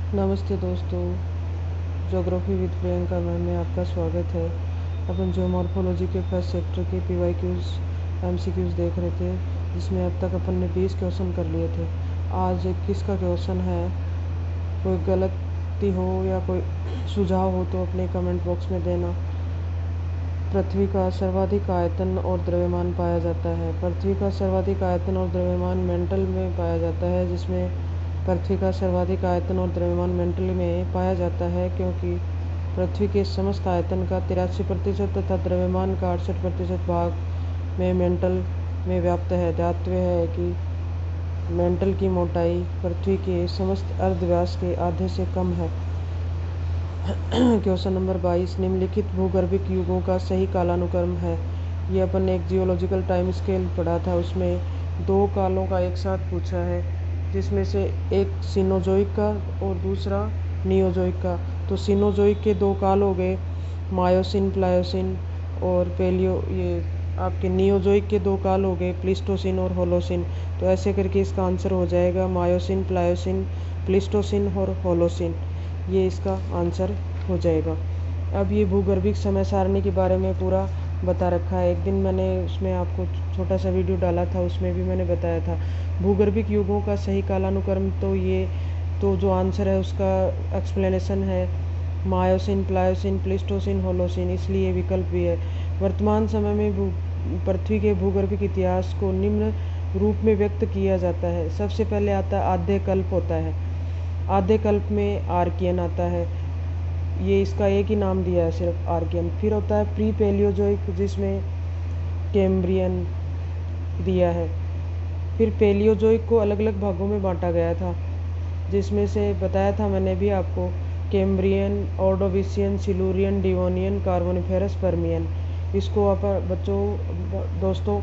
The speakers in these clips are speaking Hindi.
नमस्ते दोस्तों, ज्योग्राफी विद प्रियंका मैम में आपका स्वागत है। अपन जियोमॉर्फोलॉजी के फर्स्ट चैप्टर के PYQs MCQs देख रहे थे, जिसमें अब तक अपन ने 20 क्वेश्चन कर लिए थे। आज 21 का क्वेश्चन है। कोई गलती हो या कोई सुझाव हो तो अपने कमेंट बॉक्स में देना। पृथ्वी का सर्वाधिक आयतन और द्रव्यमान पाया जाता है। पृथ्वी का सर्वाधिक आयतन और द्रव्यमान मेंटल में पाया जाता है, जिसमें पृथ्वी का सर्वाधिक आयतन और द्रव्यमान मेंटल में पाया जाता है, क्योंकि पृथ्वी के समस्त आयतन का 83% तथा द्रव्यमान का 68% भाग में मेंटल में व्याप्त है। ध्यातव्य है कि मेंटल की मोटाई पृथ्वी के समस्त अर्धव्यास के आधे से कम है। क्वेश्चन नंबर 22, निम्नलिखित भूगर्भिक युगों का सही कालानुक्रम है। ये अपन ने एक जियोलॉजिकल टाइम स्केल पढ़ा था, उसमें 2 कालों का एक साथ पूछा है, जिसमें से एक सीनोजोइक का और दूसरा नियोजोइक का। तो सीनोजोइक के 2 काल हो गए, मायोसिन, प्लायोसिन और पेलियो। ये आपके नियोजोइक के 2 काल हो गए, प्लीस्टोसिन और होलोसिन। तो ऐसे करके इसका आंसर हो जाएगा मायोसिन, प्लायोसिन, प्लीस्टोसिन और होलोसिन। ये इसका आंसर हो जाएगा। अब ये भूगर्भिक समय सारणी के बारे में पूरा बता रखा है। एक दिन मैंने उसमें आपको छोटा सा वीडियो डाला था, उसमें भी मैंने बताया था भूगर्भिक युगों का सही कालानुक्रम। तो ये तो जो आंसर है उसका एक्सप्लेनेशन है मायोसिन, प्लायोसिन, प्लीस्टोसिन, होलोसिन, इसलिए विकल्प भी है। वर्तमान समय में पृथ्वी के भूगर्भिक इतिहास को निम्न रूप में व्यक्त किया जाता है। सबसे पहले आता है आद्य कल्प होता है। आद्य कल्प में आर्कियन आता है, ये इसका एक ही नाम दिया है सिर्फ, आर्कियन। फिर होता है प्री पेलियोजोइक, जिसमें कैम्ब्रियन दिया है। फिर पेलियोजोइक को अलग अलग भागों में बांटा गया था, जिसमें से बताया था मैंने भी आपको, Cambrian, Ordovician, Silurian, Devonian, Carboniferous, Permian. इसको आप दोस्तों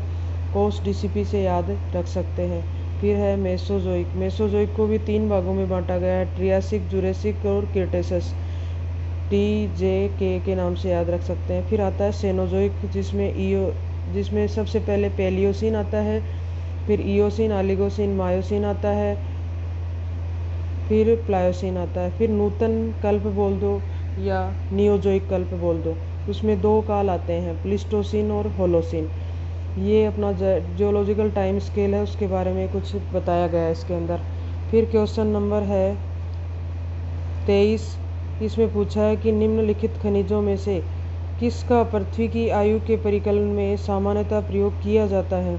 कोस DCP से याद रख सकते हैं। फिर है मेसोजोइक। मेसोजोइक को भी 3 भागों में बांटा गया है, ट्रियासिक, जुरेसिक और क्रिटेशस। TJK के नाम से याद रख सकते हैं। फिर आता है सेनोजोइक, जिसमें सबसे पहले पेलियोसिन आता है, फिर इयोसिन, ऑलिगोसिन, मायोसिन आता है, फिर प्लायोसिन आता है। फिर नूतन कल्प बोल दो या नियोजोइक कल्प बोल दो, उसमें 2 काल आते हैं, प्लीस्टोसिन और होलोसिन। ये अपना जियोलॉजिकल टाइम स्केल है, उसके बारे में कुछ बताया गया है इसके अंदर। फिर क्वेश्चन नंबर है 23, इसमें पूछा है कि निम्नलिखित खनिजों में से किसका पृथ्वी की आयु के परिकलन में सामान्यतः प्रयोग किया जाता है।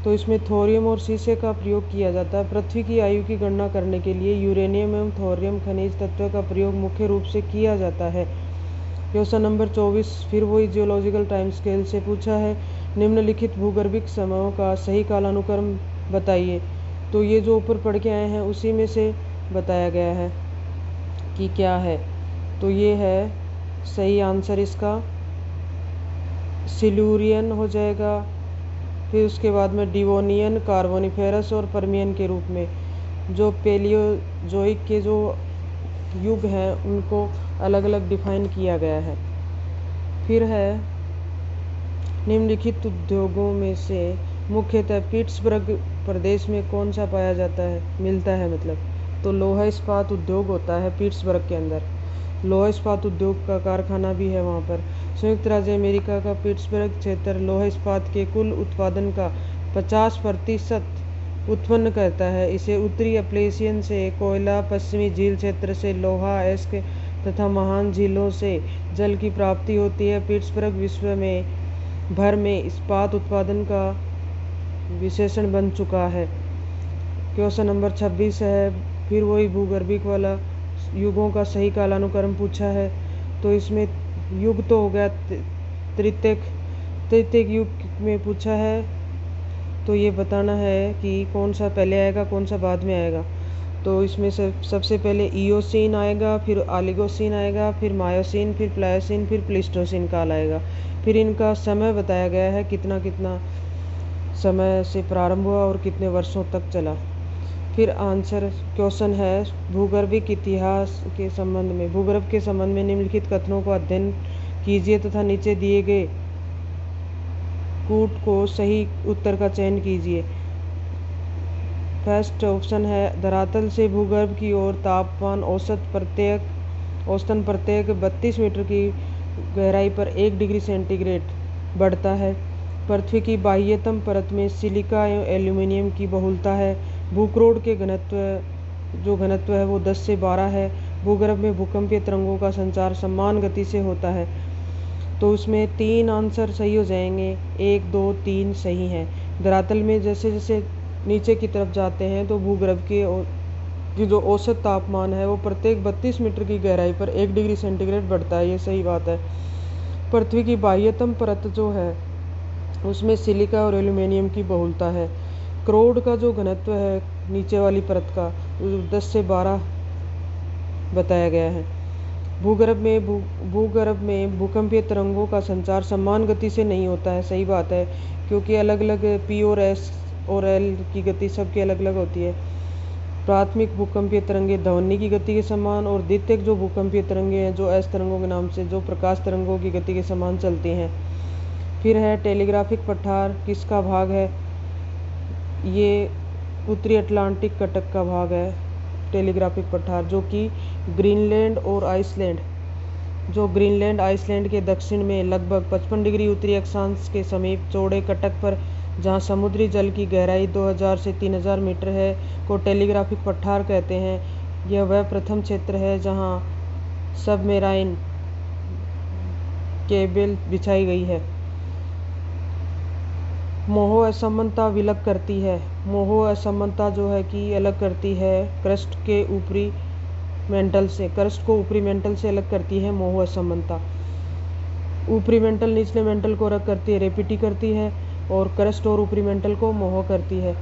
तो इसमें थोरियम और सीसे का प्रयोग किया जाता है। पृथ्वी की आयु की गणना करने के लिए यूरेनियम एवं थोरियम खनिज तत्व का प्रयोग मुख्य रूप से किया जाता है। क्वेश्चन नंबर 24, फिर वही जियोलॉजिकल टाइम स्केल से पूछा है, निम्नलिखित भूगर्भिक समयों का सही कालानुक्रम बताइए। तो ये जो ऊपर पढ़ के आए हैं उसी में से बताया गया है कि क्या है। तो ये है सही आंसर, इसका सिल्यूरियन हो जाएगा। फिर उसके बाद में डिवोनियन, कार्बोनिफेरस और पर्मियन के रूप में। जो पेलियोजोइक के जो युग हैं उनको अलग अलग डिफाइन किया गया है। फिर है निम्नलिखित उद्योगों में से मुख्यतः पिट्सबर्ग प्रदेश में कौन सा पाया जाता है, मिलता है मतलब। तो लोहा इस्पात उद्योग होता है पिट्सबर्ग के अंदर। लोहा इस्पात उद्योग का कारखाना भी है वहाँ पर। संयुक्त राज्य अमेरिका का पिट्सबर्ग क्षेत्र लोहा इस्पात के कुल उत्पादन का 50% उत्पन्न करता है। इसे उत्तरी अप्लेशियन से कोयला, पश्चिमी झील क्षेत्र से लोहा, अयस्क तथा महान झीलों से जल की प्राप्ति होती है। पिट्सबर्ग विश्व में भर में इस्पात उत्पादन का विशेषण बन चुका है। क्वेश्चन नंबर 26 है, फिर वही भूगर्भिक वाला, युगों का सही कालानुक्रम पूछा है। तो इसमें युग तो हो गया तृतीयक युग में पूछा है, तो ये बताना है कि कौन सा पहले आएगा कौन सा बाद में आएगा। तो इसमें से सबसे पहले इयोसीन आएगा, फिर ऑलिगोसिन आएगा, फिर मायोसिन, फिर प्लायोसिन, फिर प्लीस्टोसिन काल आएगा। फिर इनका समय बताया गया है, कितना कितना समय से प्रारंभ हुआ और कितने वर्षों तक चला। फिर आंसर क्वेश्चन है भूगर्भिक इतिहास के संबंध में, भूगर्भ के संबंध में निम्नलिखित कथनों का अध्ययन कीजिए तथा नीचे दिए गए कूट को सही उत्तर का चयन कीजिए। फर्स्ट ऑप्शन है धरातल से भूगर्भ की ओर तापमान औसतन प्रत्येक 32 मीटर की गहराई पर 1 डिग्री सेंटीग्रेड बढ़ता है। पृथ्वी की बाह्यतम परत में सिलिका एवं एल्यूमीनियम की बहुलता है। भूक्रोड के घनत्व है वो 10 से 12 है। भूगर्भ में भूकंपीय तरंगों का संचार समान गति से होता है। तो उसमें 3 आंसर सही हो जाएंगे, 1, 2, 3 सही हैं। धरातल में जैसे जैसे नीचे की तरफ जाते हैं तो भूगर्भ की जो औसत तापमान है वो प्रत्येक 32 मीटर की गहराई पर 1 डिग्री सेंटीग्रेड बढ़ता है, ये सही बात है। पृथ्वी की बाह्यतम परत जो है उसमें सिलिका और एल्यूमीनियम की बहुलता है। क्रोड का जो घनत्व है नीचे वाली परत का 10 से 12 बताया गया है। भूगर्भ में भूकंपीय तरंगों का संचार समान गति से नहीं होता है, सही बात है, क्योंकि अलग अलग पी और एस और एल की गति सबकी अलग अलग होती है। प्राथमिक भूकंपीय तरंगे ध्वनि की गति के समान और द्वितीयक जो भूकंपीय तरंगे हैं जो एस तरंगों के नाम से जो प्रकाश तरंगों की गति के समान चलती हैं। फिर है टेलीग्राफिक पठार किसका भाग है? ये उत्तरी अटलांटिक कटक का भाग है टेलीग्राफिक पठार, जो कि ग्रीनलैंड आइसलैंड के दक्षिण में लगभग 55 डिग्री उत्तरी अक्षांश के समीप चौड़े कटक पर, जहां समुद्री जल की गहराई 2000 से 3000 मीटर है, को टेलीग्राफिक पठार कहते हैं। यह वह प्रथम क्षेत्र है जहां सबमेराइन केबल बिछाई गई है। मोहो असमानता विलग करती है। मोहो असमानता जो है कि अलग करती है क्रस्ट को ऊपरी मेंटल से अलग करती है मोहो असमानता। ऊपरी मेंटल निचले मेंटल को अलग करती है, रेपिटी करती है, और क्रस्ट और ऊपरी मेंटल को मोहो करती है।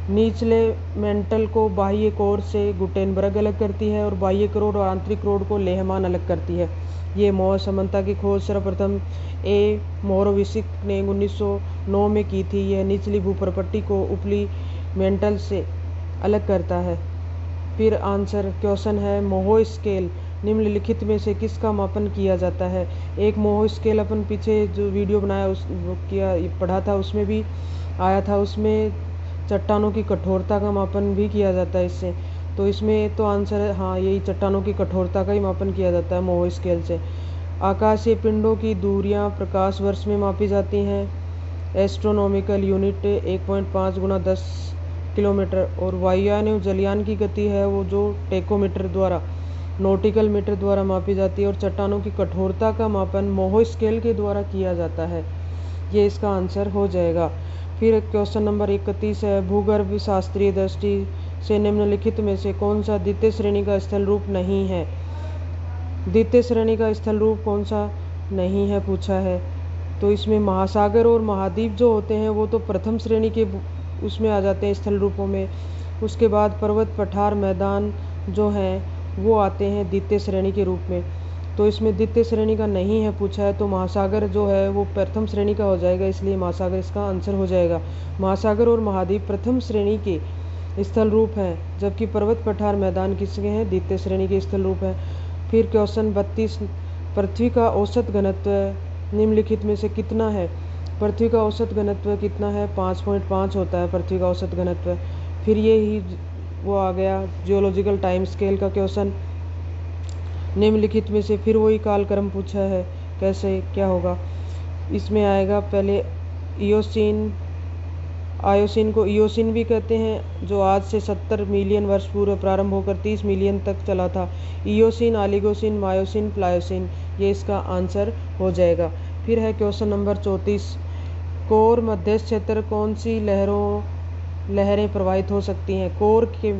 निचले मेंटल को बाह्य कोर से गुटेनबर्ग अलग करती है और बाह्य कोर और आंतरिक कोर को लेहमान अलग करती है। ये मोहो असमानता की खोज सर्वप्रथम ए मोरोविसिक ने 1909 में की थी। यह निचली भूप्रपट्टी को ऊपरी मेंटल से अलग करता है। फिर आंसर क्वेश्चन है मोहो स्केल निम्नलिखित में से किसका मापन किया जाता है? एक मोहो स्केल अपन पीछे जो वीडियो बनाया पढ़ा था उसमें भी आया था, उसमें चट्टानों की कठोरता का मापन भी किया जाता है इससे। तो इसमें तो आंसर है हाँ, यही चट्टानों की कठोरता का ही मापन किया जाता है मोहो स्केल से। आकाशीय पिंडों की दूरियां प्रकाश वर्ष में मापी जाती हैं। एस्ट्रोनॉमिकल यूनिट 1.5 गुना 10 किलोमीटर, और वायुयान एवं जलयान की गति है वो जो टेकोमीटर द्वारा नॉटिकल मीटर द्वारा मापी जाती है, और चट्टानों की कठोरता का मापन मोहो स्केल के द्वारा किया जाता है। ये इसका आंसर हो जाएगा। फिर क्वेश्चन नंबर 31 है भूगर्भ शास्त्रीय दृष्टि से निम्नलिखित में से कौन सा द्वितीय श्रेणी का स्थल रूप नहीं है? द्वितीय श्रेणी का स्थल रूप कौन सा नहीं है पूछा है। तो इसमें महासागर और महाद्वीप जो होते हैं वो तो प्रथम श्रेणी के उसमें आ जाते हैं स्थल रूपों में। उसके बाद पर्वत पठार मैदान जो हैं वो आते हैं द्वितीय श्रेणी के रूप में। तो इसमें द्वितीय श्रेणी का नहीं है पूछा है, तो महासागर जो है वो प्रथम श्रेणी का हो जाएगा, इसलिए महासागर इसका आंसर हो जाएगा। महासागर और महाद्वीप प्रथम श्रेणी के स्थल रूप हैं, जबकि पर्वत पठार मैदान किसके हैं? द्वितीय श्रेणी के स्थल रूप हैं। फिर क्वेश्चन 32 पृथ्वी का औसत घनत्व निम्नलिखित में से कितना है? पृथ्वी का औसत घनत्व कितना है? 5.5 होता है पृथ्वी का औसत घनत्व। फिर ये ही वो आ गया जियोलॉजिकल टाइम स्केल का क्वेश्चन। निम्नलिखित में से फिर वही कालक्रम पूछा है, कैसे क्या होगा? इसमें आएगा पहले आयोसीन को इयोसीन भी कहते हैं, जो आज से 70 मिलियन वर्ष पूर्व प्रारंभ होकर 30 मिलियन तक चला था। इयोसीन, ऑलिगोसीन, मायोसीन, प्लायोसीन, ये इसका आंसर हो जाएगा। फिर है क्वेश्चन नंबर 34 कोर मध्यस्थ क्षेत्र कौन सी लहरें प्रवाहित हो सकती हैं? कोर के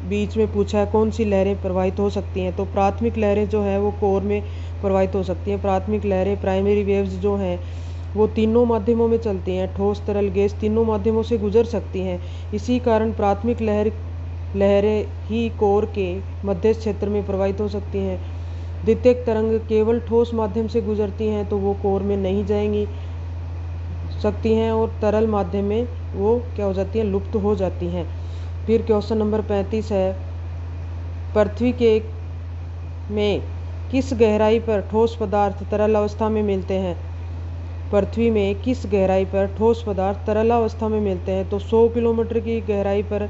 बीच में पूछा है कौन सी लहरें प्रवाहित हो सकती हैं। तो प्राथमिक लहरें जो हैं वो कोर में प्रवाहित हो सकती हैं। प्राथमिक लहरें प्राइमरी वेव्स जो हैं वो तीनों माध्यमों में चलती हैं, ठोस तरल गैस तीनों माध्यमों से गुजर सकती हैं। इसी कारण प्राथमिक लहरें ही कोर के मध्यस्थ क्षेत्र में प्रवाहित हो सकती हैं। द्वितीयक तरंग केवल ठोस माध्यम से गुजरती हैं तो वो कोर में नहीं जाएंगी सकती हैं, और तरल माध्यम में वो क्या हो जाती हैं? लुप्त हो जाती हैं। फिर क्वेश्चन नंबर 35 है पृथ्वी के में किस गहराई पर ठोस पदार्थ तरल अवस्था में मिलते हैं? पृथ्वी में किस गहराई पर ठोस पदार्थ तरलावस्था में मिलते हैं? तो 100 किलोमीटर की गहराई पर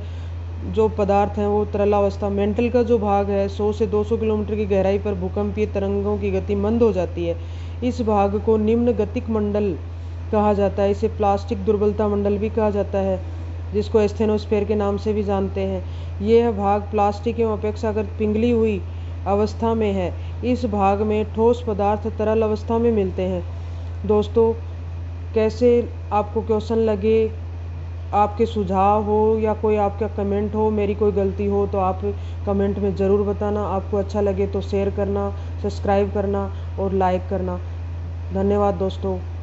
जो पदार्थ हैं वो तरलावस्था। मेंटल का जो भाग है 100 से 200 किलोमीटर की गहराई पर भूकंपीय तरंगों की गति मंद हो जाती है। इस भाग को निम्न गतिक मंडल कहा जाता है। इसे प्लास्टिक दुर्बलता मंडल भी कहा जाता है, जिसको एस्थेनोस्फेयर के नाम से भी जानते हैं। यह भाग प्लास्टिक एवं अपेक्षाकृत पिघली हुई अवस्था में है। इस भाग में ठोस पदार्थ तरल अवस्था में मिलते हैं। दोस्तों, कैसे आपको क्वेश्चन लगे, आपके सुझाव हो या कोई आपका कमेंट हो, मेरी कोई गलती हो तो आप कमेंट में ज़रूर बताना। आपको अच्छा लगे तो शेयर करना, सब्सक्राइब करना और लाइक करना। धन्यवाद दोस्तों।